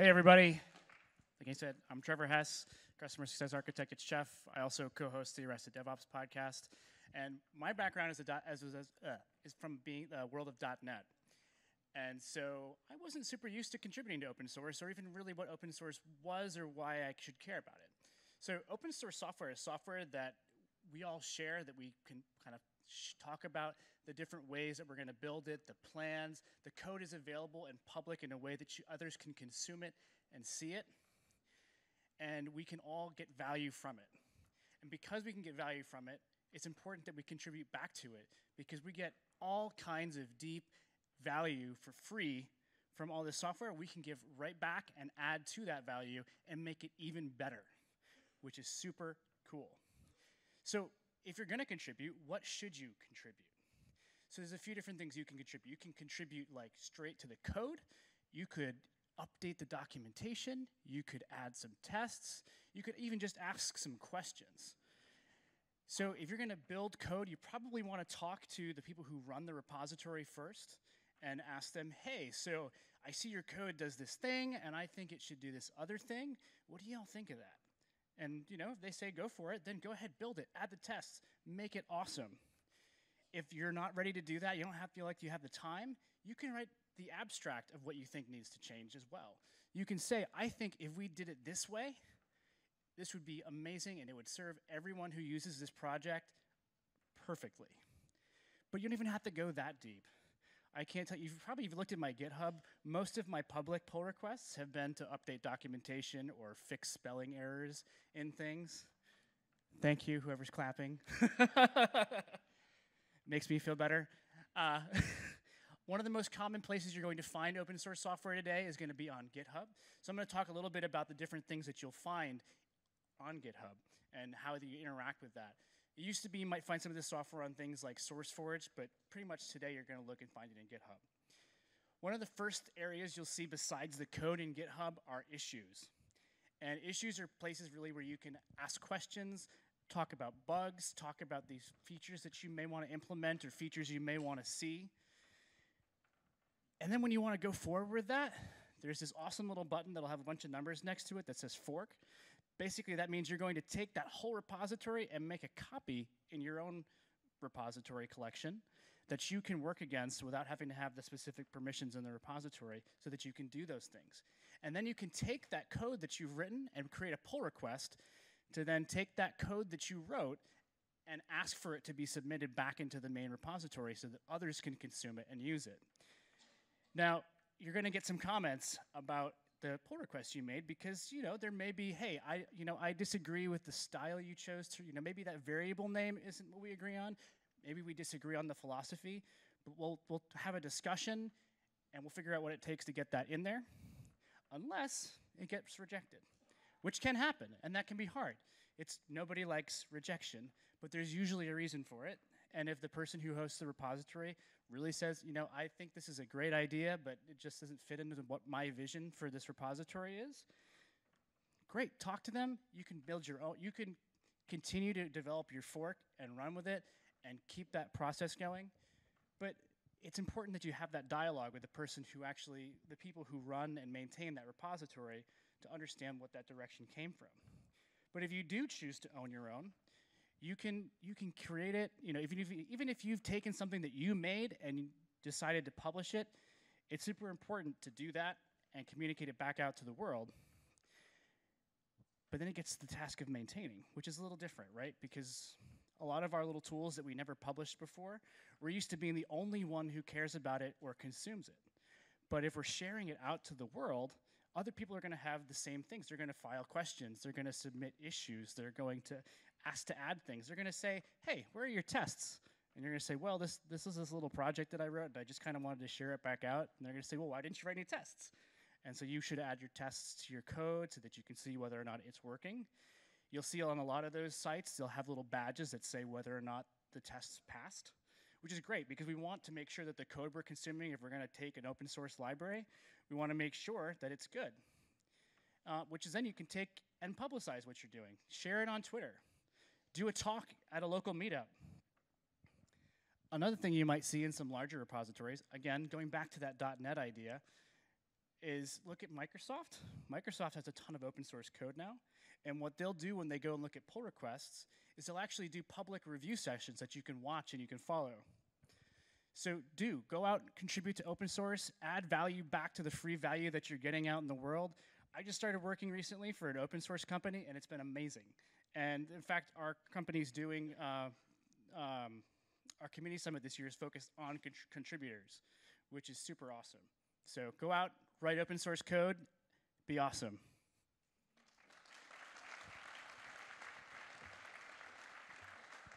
Hey, everybody. Like I said, I'm Trevor Hess, Customer Success Architect at Chef. I also co-host the Arrested DevOps podcast. And my background is from being the world of .NET. And so I wasn't super used to contributing to open source or even really what open source was or why I should care about it. So open source software is software that we all share, that we can kind of talk about the different ways that we're going to build it, the plans. The code is available and public in a way that others can consume it and see it. And we can all get value from it. And because we can get value from it, it's important that we contribute back to it, because we get all kinds of deep value for free from all this software. We can give right back and add to that value and make it even better, which is super cool. So if you're going to contribute, what should you contribute? So there's a few different things you can contribute. You can contribute like straight to the code. You could update the documentation. You could add some tests. You could even just ask some questions. So if you're going to build code, you probably want to talk to the people who run the repository first and ask them, hey, so I see your code does this thing, and I think it should do this other thing. What do y'all think of that? And if they say go for it, then go ahead, build it, add the tests, make it awesome. If you're not ready to do that, you don't have to feel like you have the time, you can write the abstract of what you think needs to change as well. You can say, I think if we did it this way, this would be amazing and it would serve everyone who uses this project perfectly. But you don't even have to go that deep. I can't tell you, you've probably looked at my GitHub. Most of my public pull requests have been to update documentation or fix spelling errors in things. Thank you, whoever's clapping. Makes me feel better. One of the most common places you're going to find open source software today is going to be on GitHub. So I'm going to talk a little bit about the different things that you'll find on GitHub and how you interact with that. It used to be you might find some of this software on things like SourceForge, but pretty much today you're going to look and find it in GitHub. One of the first areas you'll see besides the code in GitHub are issues. And issues are places really where you can ask questions, talk about bugs, talk about these features that you may want to implement or features you may want to see. And then when you want to go forward with that, there's this awesome little button that'll have a bunch of numbers next to it that says fork. Basically, that means you're going to take that whole repository and make a copy in your own repository collection that you can work against without having to have the specific permissions in the repository so that you can do those things. And then you can take that code that you've written and create a pull request to then take that code that you wrote and ask for it to be submitted back into the main repository so that others can consume it and use it. Now, you're going to get some comments about the pull request you made because, there may be, hey, I disagree with the style you chose to, maybe that variable name isn't what we agree on. Maybe we disagree on the philosophy, but we'll have a discussion and we'll figure out what it takes to get that in there, unless it gets rejected, which can happen, and that can be hard. Nobody likes rejection, but there's usually a reason for it. And if the person who hosts the repository really says, I think this is a great idea, but it just doesn't fit into what my vision for this repository is, great, talk to them. You can build your own, you can continue to develop your fork and run with it and keep that process going. But it's important that you have that dialogue with the person who actually, the people who run and maintain that repository to understand what that direction came from. But if you do choose to own your own, you can create it, even if you've taken something that you made and decided to publish it, it's super important to do that and communicate it back out to the world. But then it gets to the task of maintaining, which is a little different, right? Because a lot of our little tools that we never published before, we're used to being the only one who cares about it or consumes it. But if we're sharing it out to the world, other people are going to have the same things. They're going to file questions. They're going to submit issues. They're going to ask to add things. They're going to say, hey, where are your tests? And you're going to say, well, this is this little project that I wrote, and I just kind of wanted to share it back out. And they're going to say, well, why didn't you write any tests? And so you should add your tests to your code so that you can see whether or not it's working. You'll see on a lot of those sites, they'll have little badges that say whether or not the tests passed, which is great because we want to make sure that the code we're consuming, if we're going to take an open source library, we want to make sure that it's good, which is then you can take and publicize what you're doing. Share it on Twitter. Do a talk at a local meetup. Another thing you might see in some larger repositories, again, going back to that .NET idea, is look at Microsoft. Microsoft has a ton of open source code now. And what they'll do when they go and look at pull requests is they'll actually do public review sessions that you can watch and you can follow. So go out, contribute to open source, add value back to the free value that you're getting out in the world. I just started working recently for an open source company, and it's been amazing. And in fact, our company's doing, our community summit this year is focused on contributors, which is super awesome. So go out, write open source code, be awesome.